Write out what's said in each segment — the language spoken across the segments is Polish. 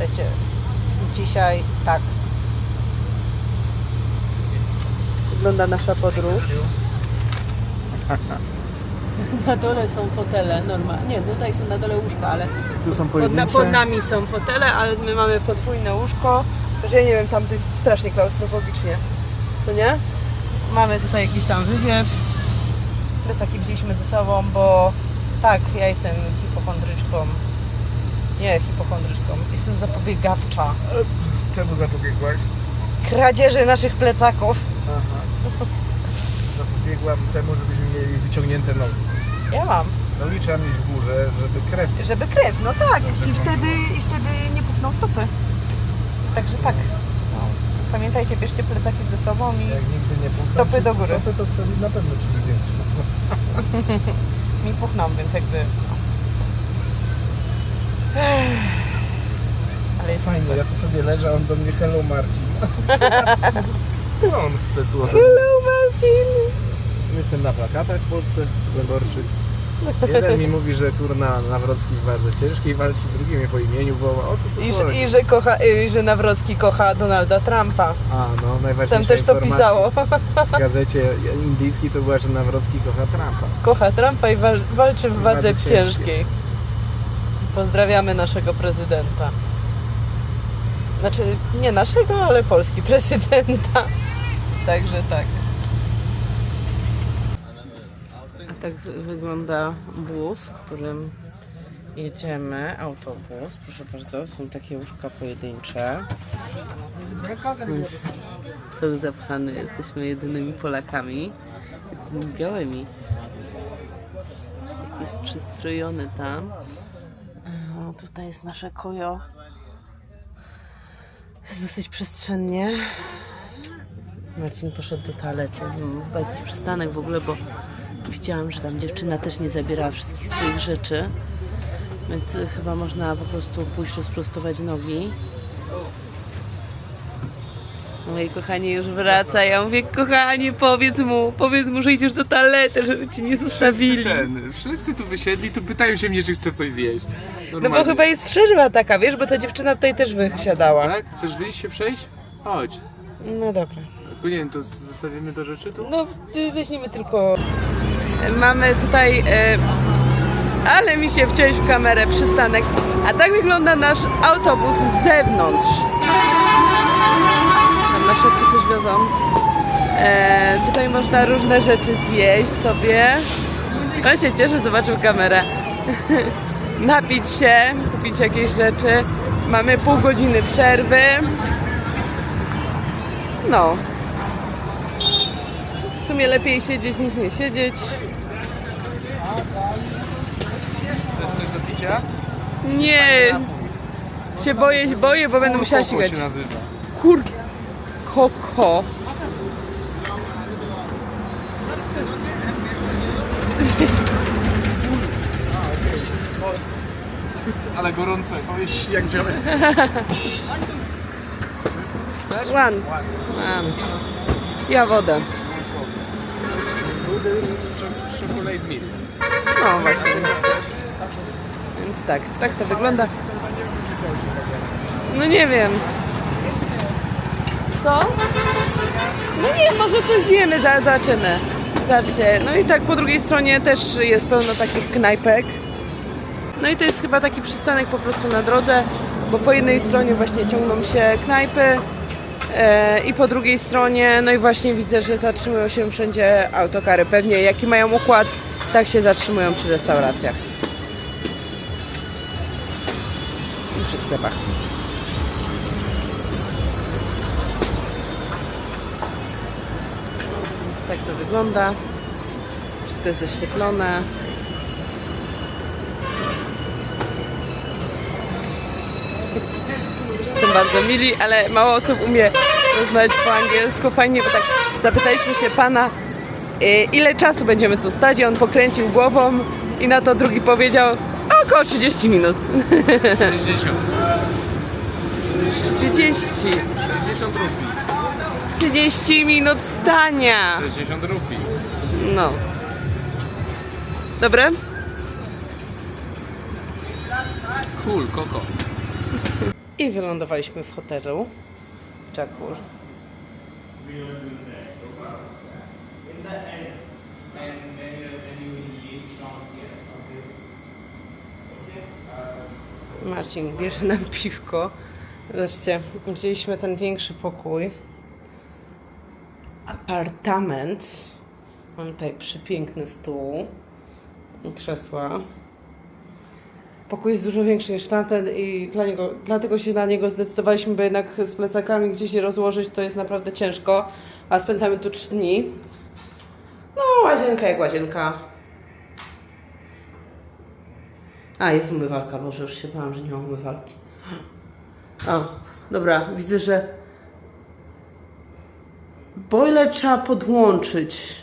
Słuchajcie, dzisiaj tak wygląda nasza podróż. Na dole są fotele normalnie. Nie, tutaj są na dole łóżka, ale Tu są pojedyncze. pod nami są fotele, ale my mamy podwójne łóżko. Że ja nie wiem, tam to jest strasznie klaustrofobicznie. Co nie? Mamy tutaj jakiś tam wywiew. Plecaki wzięliśmy ze sobą, bo tak, ja jestem hipochondryczką. Nie hipochondryczką, jestem zapobiegawcza. Czemu zapobiegłaś? Kradzieży naszych plecaków. Aha. Zapobiegłam temu, żebyśmy mieli wyciągnięte nogi. Ja mam. Nogi trzeba mieć w górze, żeby krew. Żeby krew, no tak. Dobrze, I wtedy nie puchną stopy. Także tak. No. Pamiętajcie, bierzcie plecaki ze sobą i Jak nigdy nie puchną stopy do góry. Stopy to wtedy na pewno ci ludzie spuchną. mi puchną, więc jakby... Ale jest Fajnie, super. ja tu sobie leżę, a on do mnie hello Marcin. Co on chce tu? Hello Marcin! Jestem na plakatach w Polsce, wyborczych. Jeden mi mówi, że kurna Nawrocki w wadze ciężkiej walczy, drugi mnie po imieniu woła. O co tu chodzi? I że Nawrocki kocha Donalda Trumpa. A, no najważniejsza Tam też to informacja pisało. w gazecie indyjskiej to była, że Nawrocki kocha Trumpa. Kocha Trumpa i walczy w wadze Wadze ciężkiej. Pozdrawiamy naszego prezydenta. Znaczy, nie naszego, ale Polski prezydenta. Także tak. A tak wygląda bus, którym jedziemy. Autobus, proszę bardzo, są takie łóżka pojedyncze. Więc są zapchane, jesteśmy jedynymi Polakami. Tymi białymi. Jest przystrojony tam. O, tutaj jest nasze kojo. Jest dosyć przestrzennie. Marcin poszedł do toalety. Chyba jakiś przystanek w ogóle, bo widziałam, że tam dziewczyna też nie zabierała wszystkich swoich rzeczy. Więc chyba można po prostu pójść rozprostować nogi. Moi kochani już wraca. Ja mówię, kochanie, powiedz mu, że idziesz do toalety, żeby ci nie zostawili. Wszyscy tu wysiedli, tu pytają się mnie, czy chcę coś zjeść. No bo chyba jest przerwa taka, wiesz, bo ta dziewczyna tutaj też wysiadała. Tak? Chcesz wyjść się przejść? Chodź. No dobra. Tylko nie wiem, to zostawimy do rzeczy tu? No, weźmiemy tylko... Mamy tutaj... ale mi się wciąłeś w kamerę, przystanek. A tak wygląda nasz autobus z zewnątrz. Tam na środku coś wiozą. Tutaj można różne rzeczy zjeść sobie. On się cieszy, zobaczył kamerę. Napić się, kupić jakieś rzeczy. Mamy pół godziny przerwy. No. W sumie lepiej siedzieć niż nie siedzieć. Chcesz coś do picia? Nie. Się boję, bo będę musiała Koko sikać. się nazywa. Koko. Ale gorące, powiedz jak wziąłem. One. Ja wodę. Chocolate milk. No właśnie. Więc tak to wygląda. No nie wiem. Co? No nie, może coś zjemy, zobaczymy. Zobaczcie, no i tak po drugiej stronie też jest pełno takich knajpek. No i to jest chyba taki przystanek po prostu na drodze, bo po jednej stronie właśnie ciągną się knajpy i po drugiej stronie, no i właśnie widzę, że zatrzymują się wszędzie autokary. Pewnie jaki mają układ, tak się zatrzymują przy restauracjach. I przy sklepach. Więc tak to wygląda. Wszystko jest zaświetlone. Są bardzo mili, ale mało osób umie rozmawiać po angielsku. Fajnie, bo tak zapytaliśmy się pana, ile czasu będziemy tu stać, i on pokręcił głową i na to drugi powiedział około 30 minut. 60. 30. 60 rupii. 30 minut stania. 60 rupii. No. Dobre? I wylądowaliśmy w hotelu w Jaipur. Marcin bierze nam piwko. Zobaczcie, wzięliśmy ten większy pokój. Apartament. Mam tutaj przepiękny stół i krzesła. Pokój jest dużo większy niż tamten i dlatego się na niego zdecydowaliśmy, bo jednak z plecakami gdzieś je rozłożyć to jest naprawdę ciężko, a spędzamy tu 3 dni. No, łazienka jak łazienka. A, jest umywalka, może już się bałam, że nie ma umywalki. O, dobra, widzę, że boiler trzeba podłączyć.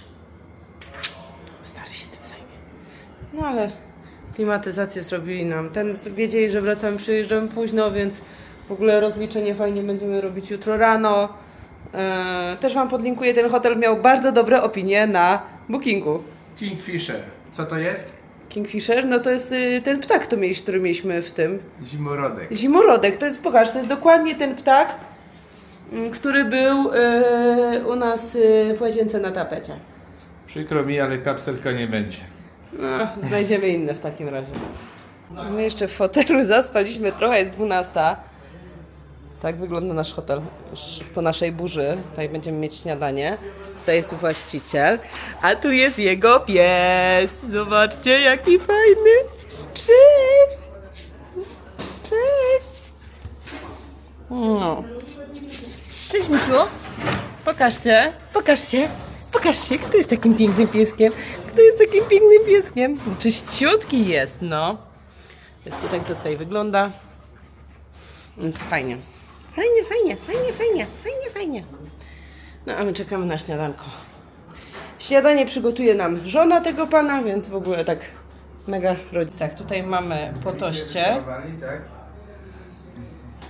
Stary się tym zajmie. No ale klimatyzację zrobili nam. Wiedzieli, że wracamy, przyjeżdżamy późno, więc w ogóle rozliczenie fajnie będziemy robić jutro rano. Też Wam podlinkuję, ten hotel miał bardzo dobre opinie na Bookingu. Kingfisher. Co to jest? Kingfisher, no to jest ten ptak, który mieliśmy w tym. Zimorodek. Zimorodek, to jest, pokaż, to jest dokładnie ten ptak, który był u nas w łazience na tapecie. Przykro mi, ale kapselka nie będzie. No, znajdziemy inne w takim razie. My jeszcze w hotelu zaspaliśmy trochę, jest 12. Tak wygląda nasz hotel już po naszej burzy. Tutaj będziemy mieć śniadanie. Tutaj jest właściciel, a tu jest jego pies. Zobaczcie, jaki fajny. Cześć! Cześć! No. Cześć, Misiu. Pokaż się, pokaż się. Pokaż się, kto jest takim pięknym pieskiem? Kto jest takim pięknym pieskiem? Czyściutki jest, no. Więc tak to tutaj wygląda. Więc fajnie. Fajnie, fajnie, fajnie, fajnie, fajnie, fajnie. No a my czekamy na śniadanko. Śniadanie przygotuje nam żona tego pana, więc w ogóle tak mega rodzicach. Tutaj mamy po toście.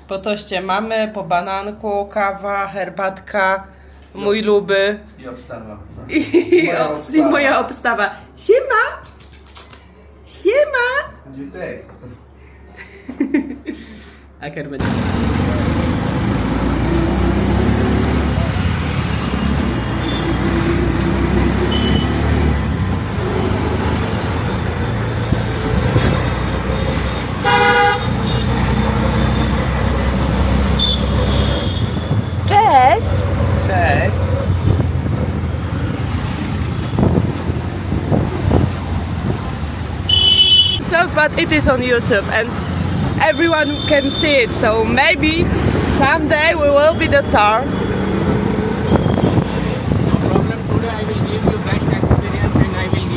Po toście mamy, po bananku, kawa, herbatka, mój luby. I obstawa. I moja obstawa. Siema! Siema! Dziutek. Aker będzie. Cześć! Cześć. So, but it is on YouTube and everyone can see it, so maybe someday we will be the star. No problem. Today I will give you best experience and I will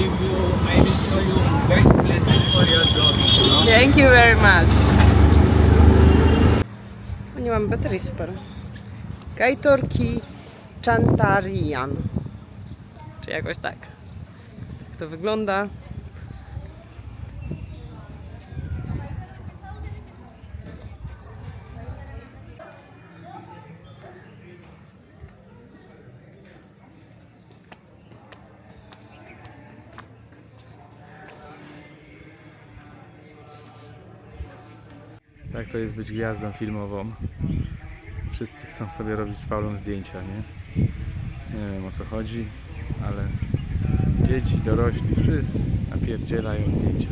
show you best places for your job. Thank you very much. Nie mam baterii, super. Kajtorki Chantarian. Czy jakoś tak. Tak to wygląda. Tak to jest być gwiazdą filmową. Wszyscy chcą sobie robić z Paulą zdjęcia, nie? Nie wiem o co chodzi, ale dzieci, dorośli, wszyscy napierdzielają zdjęcia.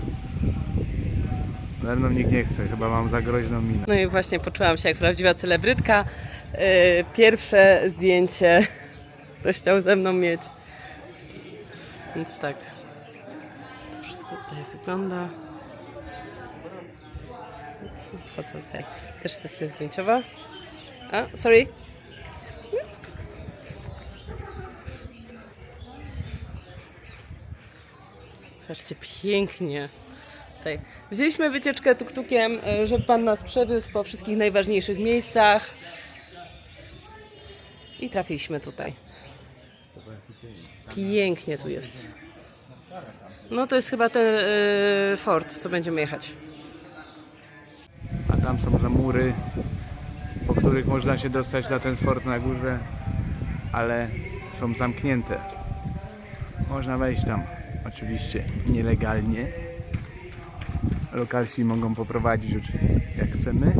Ze mną nikt nie chce, chyba mam za groźną minę. No i właśnie poczułam się jak prawdziwa celebrytka. Pierwsze zdjęcie ktoś chciał ze mną mieć. Więc tak. To wszystko tutaj wygląda. Wchodzę tutaj. Też sesja zdjęciowa. A, sorry. Zobaczcie, pięknie. Tutaj. Wzięliśmy wycieczkę tuk-tukiem, żeby pan nas przewiózł po wszystkich najważniejszych miejscach. I trafiliśmy tutaj. Pięknie tu jest. No to jest chyba ten fort, co będziemy jechać. A tam są za mury, po których można się dostać na ten fort na górze, ale są zamknięte. Można wejść tam oczywiście nielegalnie. Lokalsi mogą poprowadzić jak chcemy,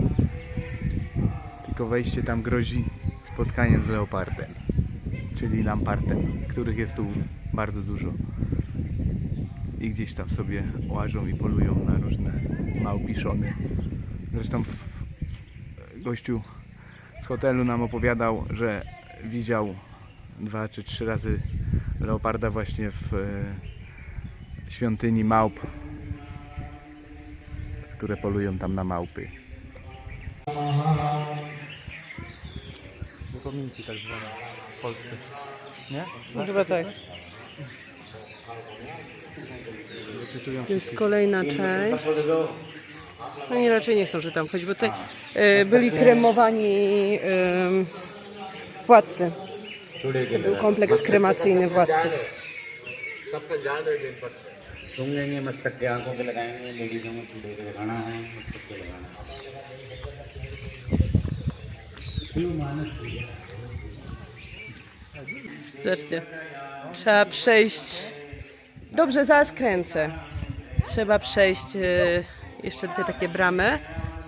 tylko wejście tam grozi spotkaniem z leopardem, czyli lampartem, których jest tu bardzo dużo. I gdzieś tam sobie łażą i polują na różne małpiszony. Zresztą gościu z hotelu nam opowiadał, że widział 2 czy 3 razy leoparda właśnie w świątyni małp, które polują tam na małpy. Upominki tak zwane w Polsce, nie? No chyba tak. Wyczytują To jest kolejna część. Oni raczej nie chcą, że tam chodzi, bo tutaj byli kremowani władcy. To był kompleks kremacyjny władców. सुन लेंगे मस्तक के आंखों पे लगाएंगे लेडीजों में चूड़े पे लगाना है मस्तक पे लगाना है। Zobaczcie, trzeba przejść. Dobrze, zaraz kręcę. Trzeba przejść jeszcze 2 takie bramy.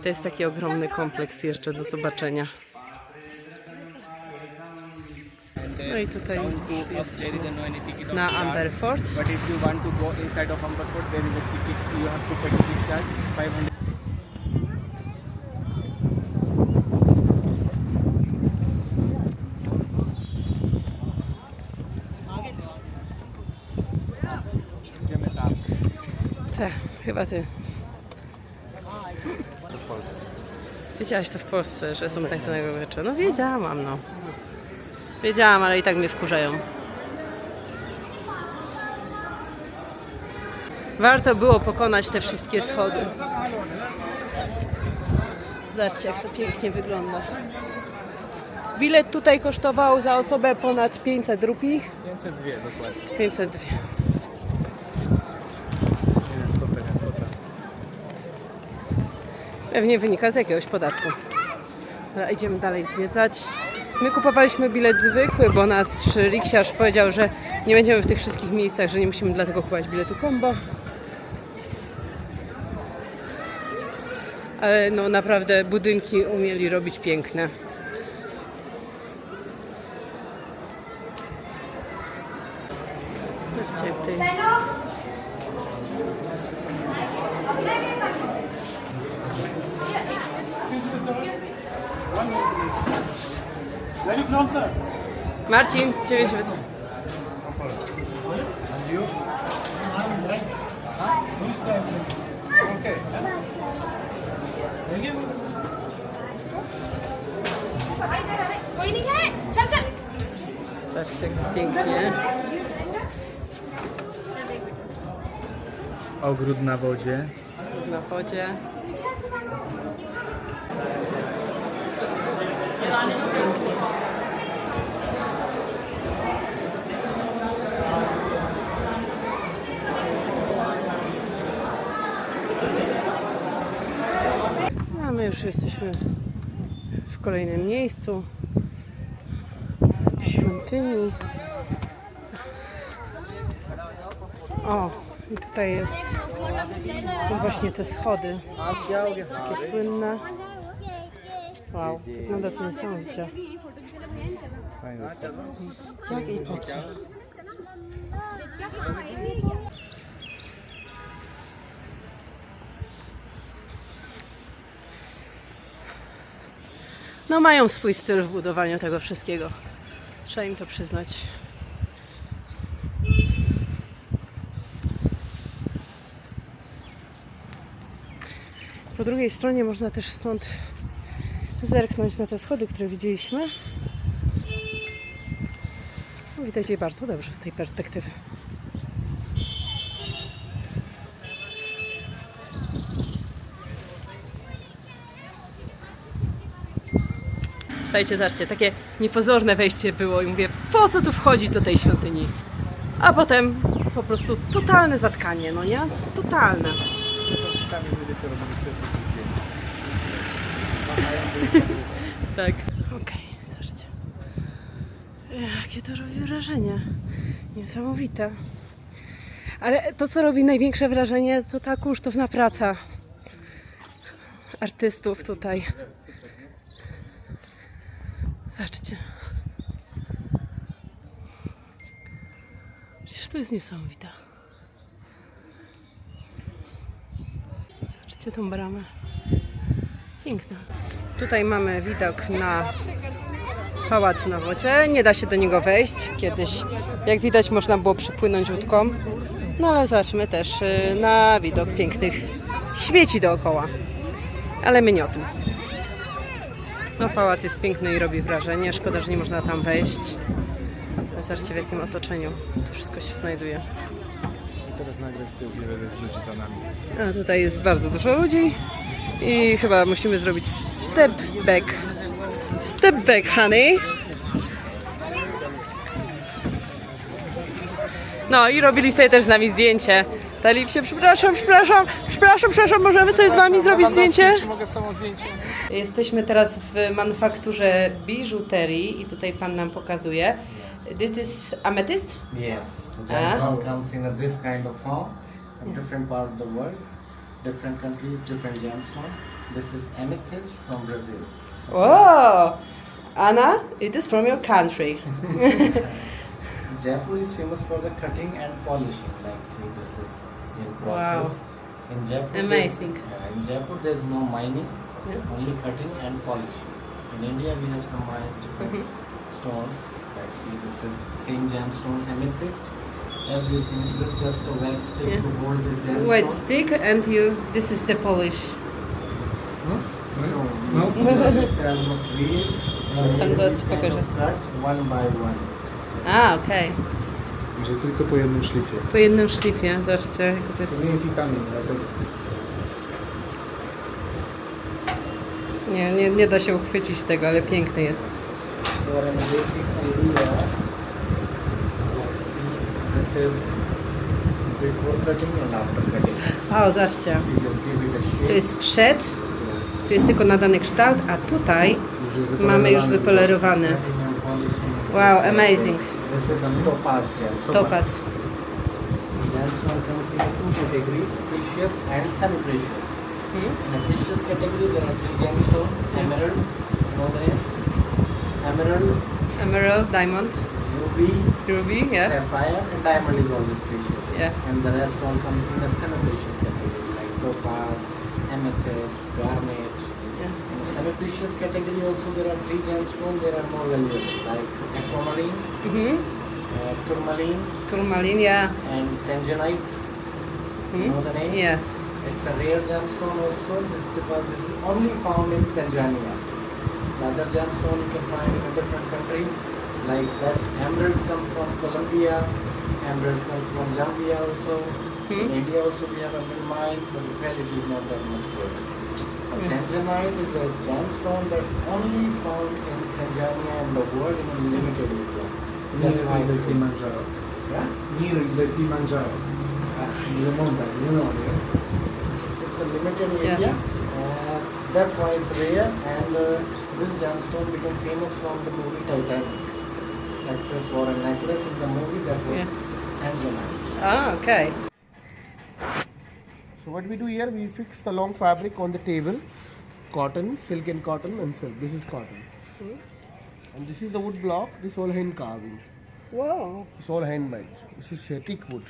To jest taki ogromny kompleks jeszcze do zobaczenia. No i tutaj jest na Amberfort. But if you want to go inside of Amberfort, there is a ticket. You have to pay ticket charge 500. Tak, chyba ty. Wiedziałaś to w Polsce, że są tak zwanego mecze. No wiedziałam, no. Wiedziałam, ale i tak mnie wkurzają. Warto było pokonać te wszystkie schody. Zobaczcie, jak to pięknie wygląda. Bilet tutaj kosztował za osobę ponad 500 rupii. 502 dokładnie. 502. Pewnie wynika z jakiegoś podatku. Dobra, idziemy dalej zwiedzać. My kupowaliśmy bilet zwykły, bo nasz riksiarz powiedział, że nie będziemy w tych wszystkich miejscach, że nie musimy dlatego kupować biletu combo. Ale no naprawdę budynki umieli robić piękne. Zobaczcie, jak tutaj... Marcin, ciebie się wyda. कोई नहीं है चल चल Zobaczcie, jak pięknie. Ogród na wodzie. Na wodzie. A my już jesteśmy w kolejnym miejscu, w świątyni. O, i tutaj są właśnie te schody, takie słynne. Wow, wygląda to niesamowicie. Fajne. Jak i po co? No mają swój styl w budowaniu tego wszystkiego. Trzeba im to przyznać. Po drugiej stronie można też stąd zerknąć na te schody, które widzieliśmy. No, widać je bardzo dobrze z tej perspektywy. Słuchajcie, zobaczcie, takie niepozorne wejście było i mówię, po co tu wchodzić do tej świątyni? A potem po prostu totalne zatkanie, no nie? Totalne. Tak. Okej, zobaczcie. Jakie to robi wrażenie. Niesamowite. Ale to, co robi największe wrażenie, to ta kunsztowna praca artystów tutaj. Zobaczcie. Przecież to jest niesamowite. Zobaczcie tą bramę. Piękna. Tutaj mamy widok na Pałac Nowocie. Nie da się do niego wejść. Kiedyś, jak widać, można było przypłynąć łódką. No ale zobaczmy też na widok pięknych śmieci dookoła. Ale my nie o tym. No pałac jest piękny i robi wrażenie. Szkoda, że nie można tam wejść. Zobaczcie, w jakim otoczeniu to wszystko się znajduje. Teraz nagle z tyłu wiele jest ludzi za nami. A tutaj jest bardzo dużo ludzi i chyba musimy zrobić step back. Step back, honey. No i robili sobie też z nami zdjęcie. Dali się, przepraszam, możemy sobie z wami zrobić zdjęcie? Czy mogę z tobą zdjęcie? Jesteśmy teraz w manufakturze biżuterii i tutaj pan nam pokazuje. This is amethyst? Yes, the gemstone comes in this kind of form from different part of the world, different countries, different gemstone. This is amethyst from Brazil. Oh, Anna, it is from your country. Jaipur is famous for the cutting and polishing. Like, see, this is in process. Wow. In Jaipur, Amazing. In Jaipur, there's no mining, Yeah. only cutting and polishing. In India, we have some mines, different stones. Like, see, this is same gemstone, amethyst. Everything. This just a wet stick Yeah. to hold this gemstone. Wet stick and this is the polish. No, this kind of wheel. Pan zaraz These kind pokaże. of cuts one by one. A, okej. Że tylko po jednym szlifie. Po jednym szlifie, zobaczcie, jaki to To jest... miękki kamień, dlatego. Nie da się uchwycić tego, ale piękny jest. For a basic idea, let's see, this is before cutting and after cutting. O, zobaczcie, You just give it a shape. to jest przed, tu jest tylko nadany kształt, a tutaj mamy już wypolerowany. Cutting and polishing. Wow, amazing. This is topaz gem. Topaz. Gemstone comes in two categories, precious and semi-precious. In the precious category, there are three gemstones: emerald, know the names? Emerald, Emerald, diamond, ruby, ruby, yeah. sapphire, and diamond is always precious. Yeah. And the rest all comes in the semi-precious category, like topaz, amethyst, garnet. Yeah. In the semi-precious category also there are three gemstones. There are more valuable, like aquamarine, tourmaline, Turmalin, yeah. and tanzanite. You know the name? Yeah. It's a rare gemstone also, this because this is only found in Tanzania. The other gemstone you can find in different countries, like best emeralds come from Colombia, emeralds come from Zambia also. In India also we have a mill mine, but the quality is not that much good. But Yes. Tanzanite is a gemstone that's only found in Tanzania and the world in a limited area. That's why I feel- Kilimanjaro. Yeah? Near the Kilimanjaro. The mountain, you know. It's a limited Yeah. area. That's why it's rare, and this gemstone became famous from the movie Titanic. Actress wore a necklace in the movie that was Yeah. tanzanite. Ah, okay. So what we do here, we fix the long fabric on the table, cotton, silk and cotton and silk. This is cotton. And this is the wood block, this all hand carving. Wow. It's all handmade. This is teak wood.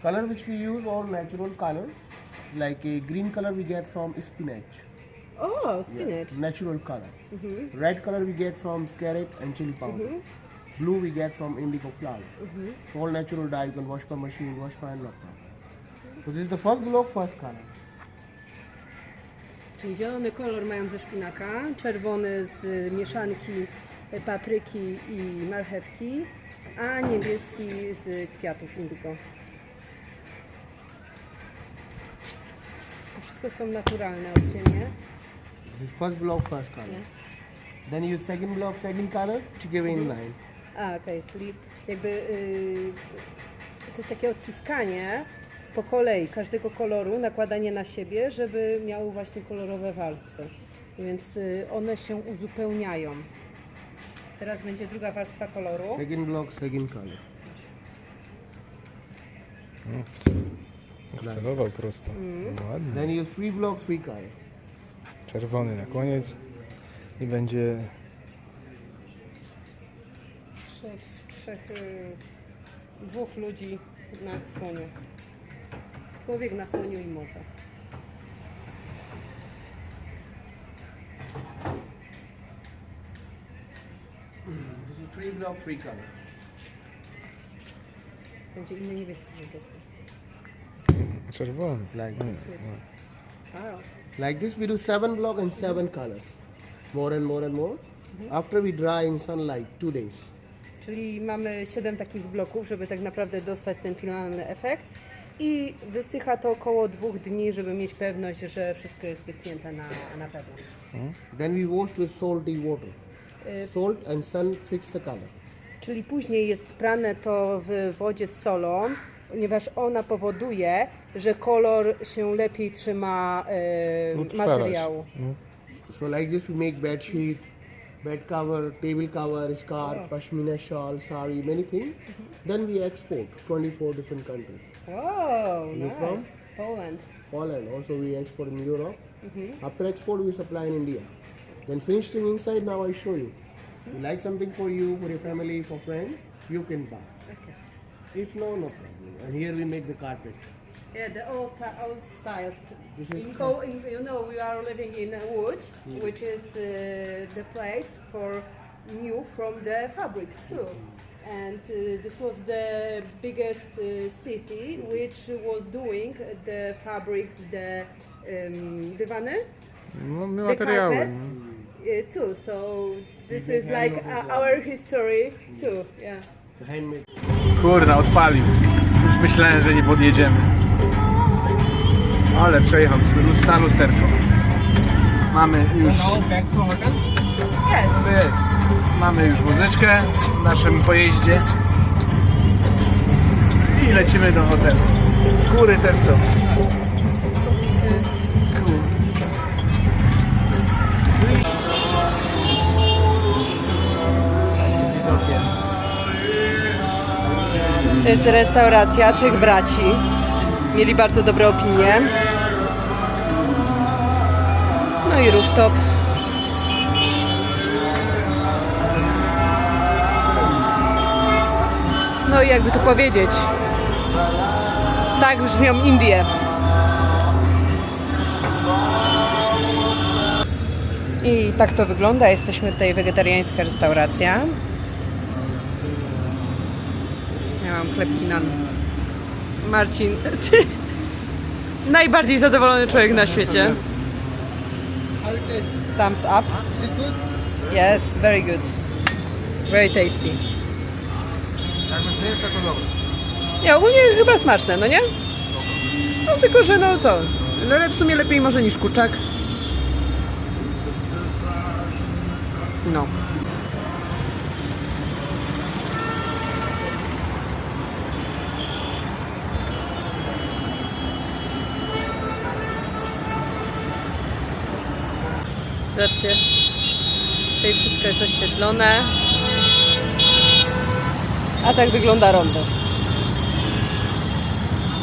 Color which we use all natural color. Like a green color we get from spinach. Oh, spinach. Natural color. Red color we get from carrot and chili powder. Blue we get from indigo flower. All natural dye, you can wash by machine, wash by hand lock. So this is the first block, first color. Czyli zielony kolor mają ze szpinaka, czerwony z mieszanki papryki i marchewki, a niebieski z kwiatów indygo. To wszystko są naturalne odcienie. This is first block, first color. Then you use second block, second color to give in line. A, okej, czyli jakby to jest takie odciskanie po kolei każdego koloru, nakładanie na siebie, żeby miały właśnie kolorowe warstwy. Więc one się uzupełniają. Teraz będzie druga warstwa koloru. Second block, second color. Celował prosto. Ładnie. Then you use three block, three color. Czerwony na koniec. I będzie dwóch ludzi na słoniu. Człowiek na słoniu i morze. This is 3 block, 3 color. Będzie inny niebieski po prostu. Czerwony. Like this we do 7 block and 7 colors. More and more and more. After we dry in sunlight 2 days. Czyli mamy 7 takich bloków, żeby tak naprawdę dostać ten finalny efekt. I wysycha to około 2 dni, żeby mieć pewność, że wszystko jest wyschnięte na pewno. Then we wash with salty water. Salt and sun fix the color. Czyli później jest prane to w wodzie z solą, ponieważ ona powoduje, że kolor się lepiej trzyma materiału. So like this we make bed sheet, bed cover, table cover, scarf, pashmina shawl, sari, many things. Then we export 24 different countries. Oh, You nice. from? Poland. Poland also we export in Europe. After export we supply in India. Then finished thing inside now I show you. You like something for you, for your family, for friends, you can buy. If no, no problem. And here we make the carpet. Yeah, the old style. This is We are living in Łódź, which is the place for new from the fabrics too. And this was the biggest city which was doing the fabrics, the dywany, No, the materiały. carpets too. So this is like our history too. Yeah. The handmade. Kurna, odpalił. Już myślałem, że nie podjedziemy. Ale przejechał na lusterko. Mamy już... Now back to hotel. Yes. Jest. Mamy już muzyczkę w naszym pojeździe. I lecimy do hotelu. Góry też są. To jest restauracja 3 braci. Mieli bardzo dobre opinie. No i rooftop. No i jakby to powiedzieć, tak brzmią Indie. I tak to wygląda. Jesteśmy tutaj wegetariańska restauracja. Ja mam chlebki nan. Marcin, najbardziej zadowolony człowiek na świecie. Thumbs up. Yes, very good. Very tasty. Jak masz mięsa, to dobre. Nie, ogólnie chyba smaczne, no nie? No tylko, że no co, ale w sumie lepiej może niż kurczak. No. Zobaczcie, tutaj wszystko jest oświetlone. A tak wygląda rondo.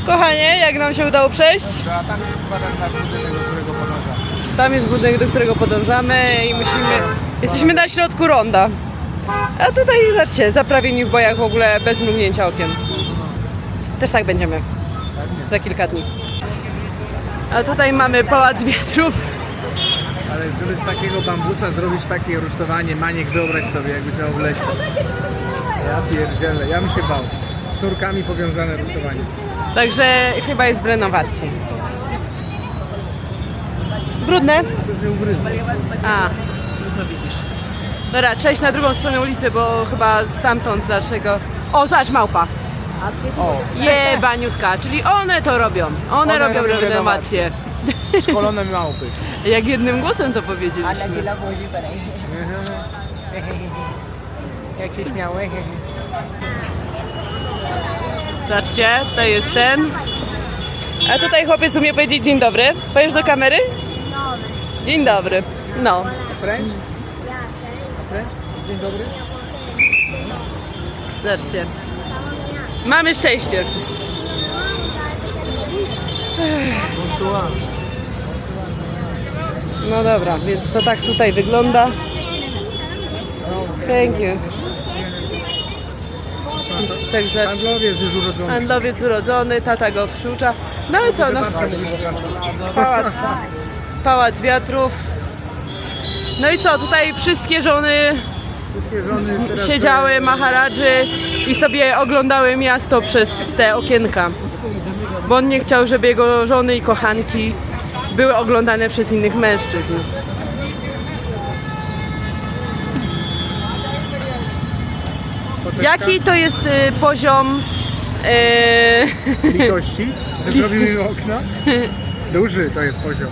Kochanie, jak nam się udało przejść? A tam jest chyba ten nasz budynek, do którego podążamy. Tam jest budynek, do którego podążamy i jesteśmy na środku ronda. A tutaj, zobaczcie, zaprawieni w bojach w ogóle bez mrugnięcia okiem. Też tak będziemy za kilka dni. A tutaj mamy Pałac Wiatrów. Ale żeby z takiego bambusa zrobić takie rusztowanie, Maniek, wyobraź sobie, jakbyś miał w lesie. Ja pierdzielę, ja bym się bał. Sznurkami powiązane rusztowanie. Także chyba jest w renowacji. Brudne? Coś mnie ugryzło. A, no widzisz. Dobra, przejść na drugą stronę ulicy, bo chyba stamtąd z naszego... O, zobacz, małpa. O, Jebaniutka, czyli one to robią. One robią robią renowację. szkolone małpy. Jak jednym głosem to powiedzieliśmy. Jak się śmiały. Zobaczcie, tutaj jest ten. A tutaj chłopiec umie powiedzieć dzień dobry. Powiesz do kamery? Dzień dobry. No. French? French? Dzień dobry. Zobaczcie. Mamy szczęście. No dobra, więc to tak tutaj wygląda. Thank you. jakiś tekst. Handlowiec już urodzony. Handlowiec urodzony, tata go wsiucza. No i co, no, pałac wiatrów. No i co, tutaj wszystkie żony teraz siedziały, maharadży i sobie oglądały miasto przez te okienka. Bo on nie chciał, żeby jego żony i kochanki były oglądane przez innych mężczyzn. Jaki to jest poziom litości, że zrobimy im okna. Duży to jest poziom.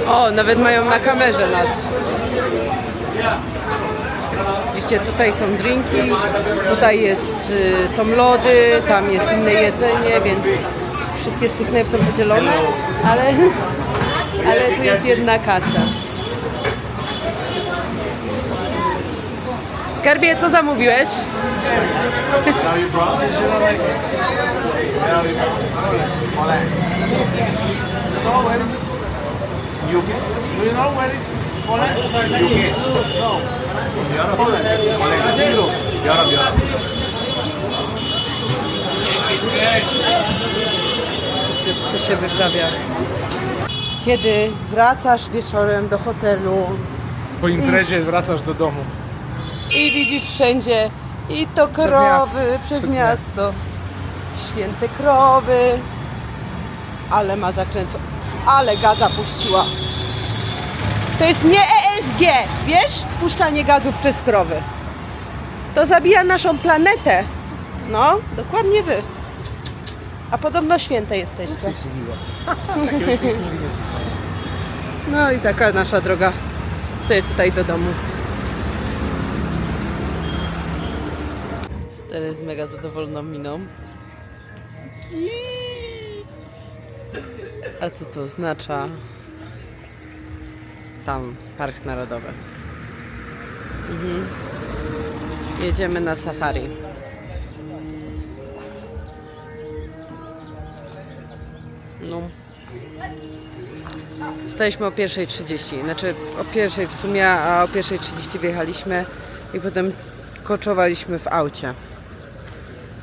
O, nawet mają na kamerze nas. Widzicie, tutaj są drinki, tutaj jest, są lody, tam jest inne jedzenie, więc wszystkie z tych knajp są podzielone, ale tu jest jedna kasa. Skarbie, co zamówiłeś? Co się wyprawia? Kiedy wracasz wieczorem do hotelu Po imprezie wracasz do domu. i widzisz wszędzie i to krowy przez miasto. Święte krowy. Ale ma zakręcone. Ale gaza puściła. To jest nie ESG, wiesz? Puszczanie gazów przez krowy. To zabija naszą planetę. No, dokładnie wy. A podobno święte jesteście. No i taka nasza droga sobie tutaj do domu. Stary jest mega zadowoloną miną. A co to oznacza? Tam, Park Narodowy. Jedziemy na safari. No. Wstaliśmy o 1:30, znaczy o 1:00 w sumie, a o 1:30 wyjechaliśmy i potem koczowaliśmy w aucie.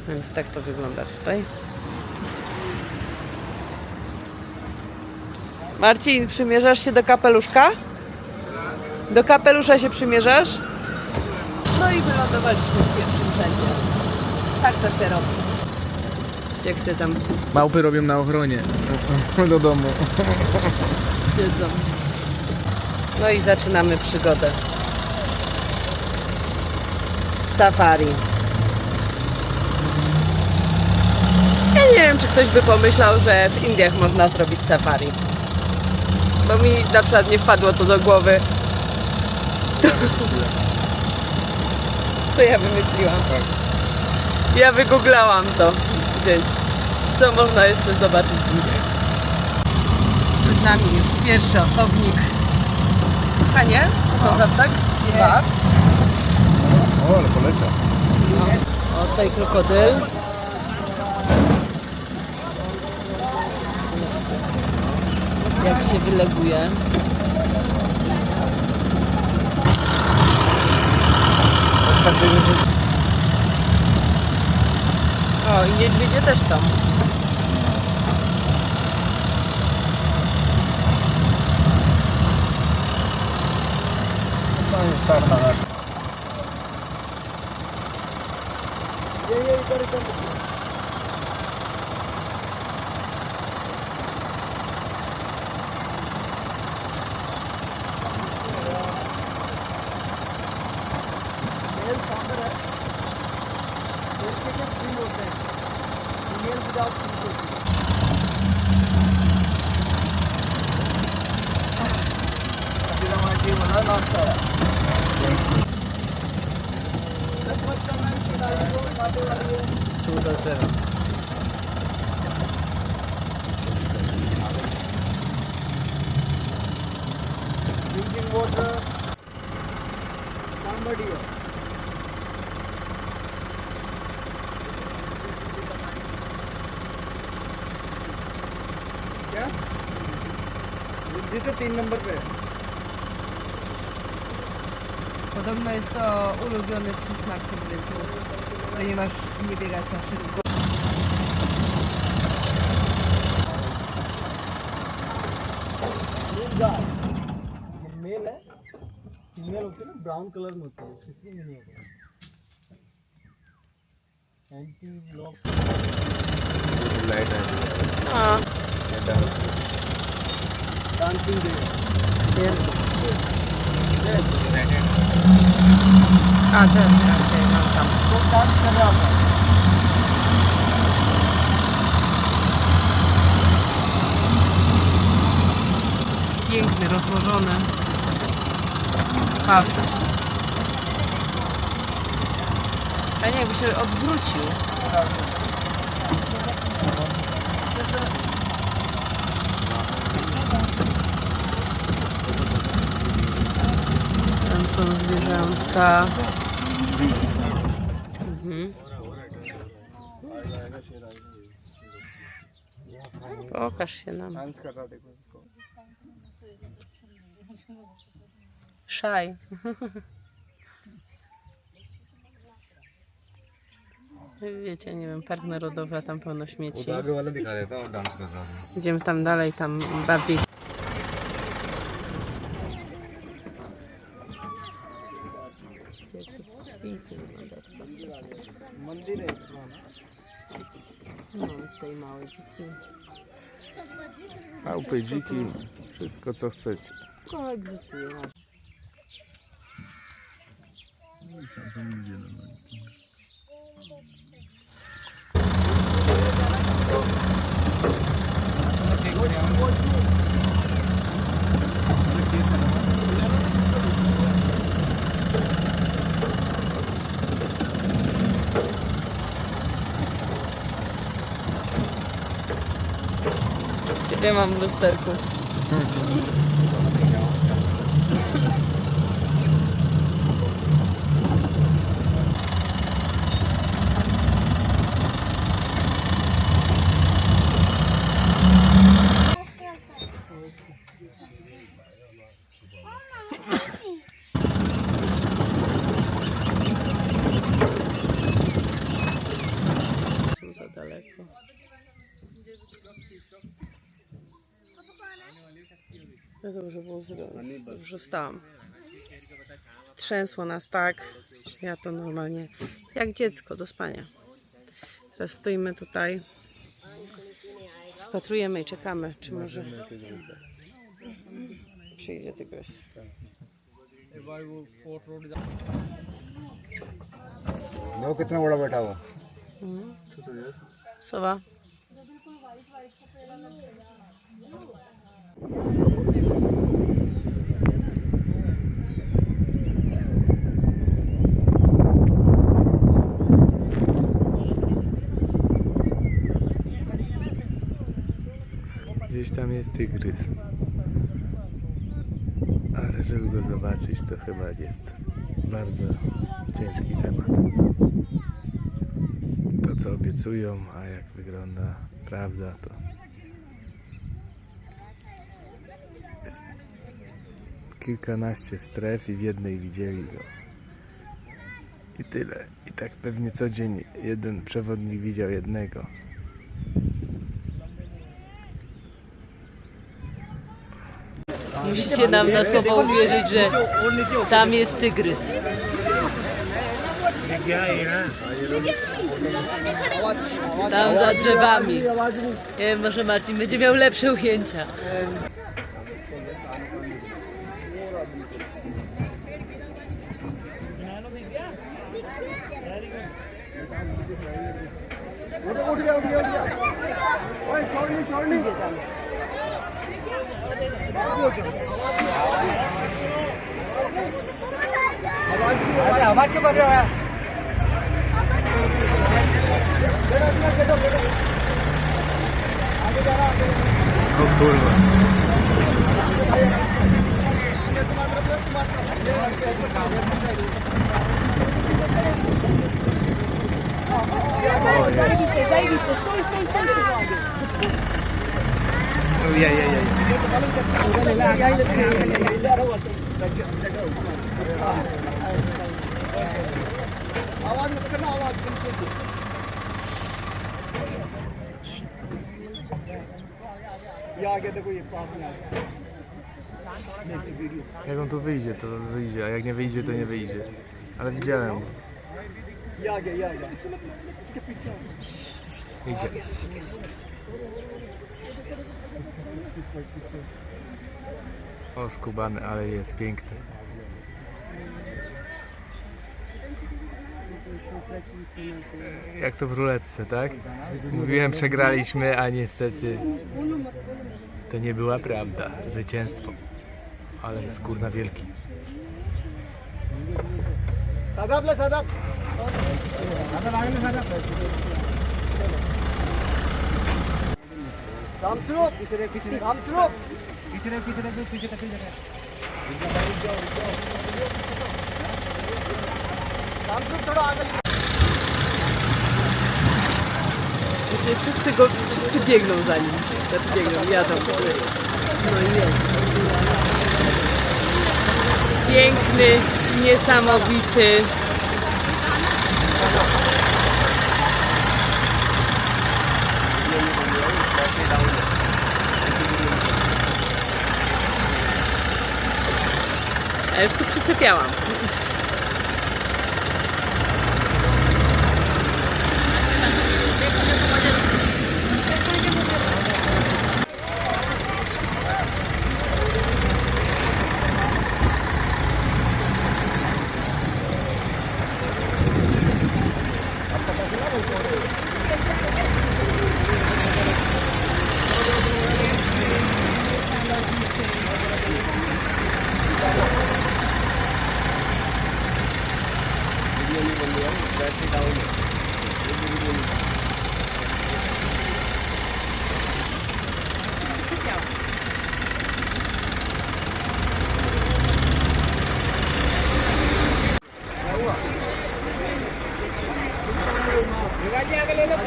Więc tak to wygląda tutaj. Marcin, przymierzasz się do kapeluszka? Do kapelusza się przymierzasz? No i wylądowaliśmy w pierwszym rzędzie. Tak to się robi. Widzicie, jak sobie tam Małpy robią na ochronie do domu. siedzą. No i zaczynamy przygodę. Safari. Ja nie wiem, czy ktoś by pomyślał, że w Indiach można zrobić safari. Bo mi na przykład nie wpadło to do głowy. To ja wymyśliłam. Ja wygooglałam to gdzieś. Co można jeszcze zobaczyć w Indiach. Przed nami już pierwszy osobnik. Panie, co to za ptak? Baw. O, ale poleciał. O, tutaj krokodyl. Jak się wyleguje. O, i niedźwiedzie też są. No i sarna nasza. water. Somebody else. क्या जिथे 3 नंबर पे Podobno jest to ulubiony przysmak tygrysów, ponieważ nie biega za szybko. Male है female होती है ना brown colour में होती है इसलिए नहीं होगा एंटी ब्लॉक लाईट आहे A, dancing day a ten, mam tam. वो डांस कर रहा था Piękny, rozłożony paw. Fajnie jakby się odwrócił. Tam są zwierzęta. Mhm. Pokaż się nam. Dance कर रहा देखो इसको Szaj. Wiecie, nie wiem, park narodowy, a tam pełno śmieci. Idziemy tam dalej, tam bardziej. मंदिर है पुराना No, tutaj małe dziki. Małpy, dziki, wszystko co chcecie. Koegzystuje. Ciebie mam w lusterku. Są za daleko. Ja dobrze było zrobione. Dobrze wstałam. Trzęsło nas tak. Ja to normalnie jak dziecko do spania. Teraz stoimy tutaj. Patrujemy i czekamy, czy może przyjdzie tygrys. वो कितना बड़ा बैठा हुआ Sowa. Gdzieś tam jest tygrys. Ale żeby go zobaczyć, to chyba jest bardzo ciężki temat. To co obiecują, a jak wygląda prawda, to jest kilkanaście stref i w jednej widzieli go. I tyle. I tak pewnie co dzień jeden przewodnik widział jednego. Musicie nam na słowo uwierzyć, że tam jest tygrys. Tam za drzewami. Nie wiem, może Marcin będzie miał lepsze ujęcia. आवाज क्यों कर रहे हो O kurwa. Jak on tu wyjdzie, to wyjdzie, a jak nie wyjdzie, to nie wyjdzie. Ale widziałem go. Idzie. O, skubany, ale jest piękny. Jak to w ruletce, tak? Mówiłem, przegraliśmy, a niestety to nie była prawda. Zwycięstwo. Ale jest kurna wielki. Wiecie, wszyscy biegną za nim. Znaczy biegną, jadą. No i jest. Piękny, niesamowity. Ja już tu przysypiałam.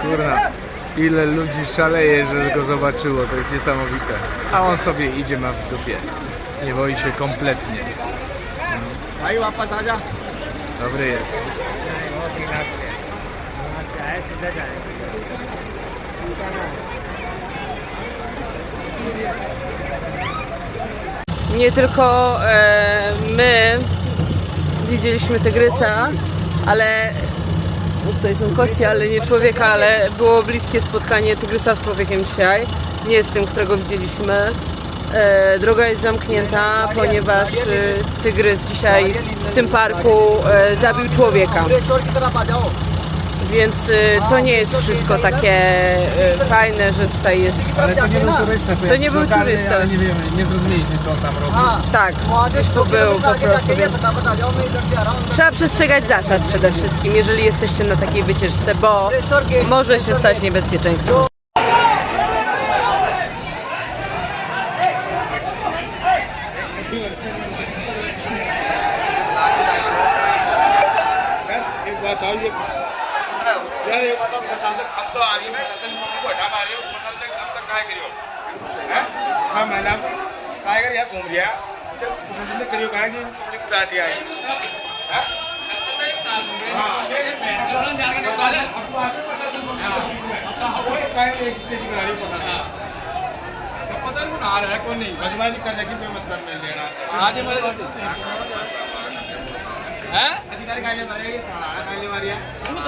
Kurna, ile ludzi szaleje, że go zobaczyło, to jest niesamowite. A on sobie idzie, ma w dupie. Nie boi się kompletnie. Dobry jest. Nie tylko my widzieliśmy tygrysa, ale tutaj są kości, ale nie człowieka, ale było bliskie spotkanie tygrysa z człowiekiem dzisiaj. Nie z tym, którego widzieliśmy. Droga jest zamknięta, ponieważ tygrys dzisiaj w tym parku zabił człowieka. Więc to nie jest wszystko takie fajne, że tutaj jest... Ale to nie był turysta, To nie był turysta. Ale nie wiemy, nie zrozumieliśmy, co on tam robi. Tak, gdzieś tu był po prostu, więc trzeba przestrzegać zasad przede wszystkim, jeżeli jesteście na takiej wycieczce, bo może się stać niebezpieczeństwo.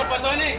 पता नहीं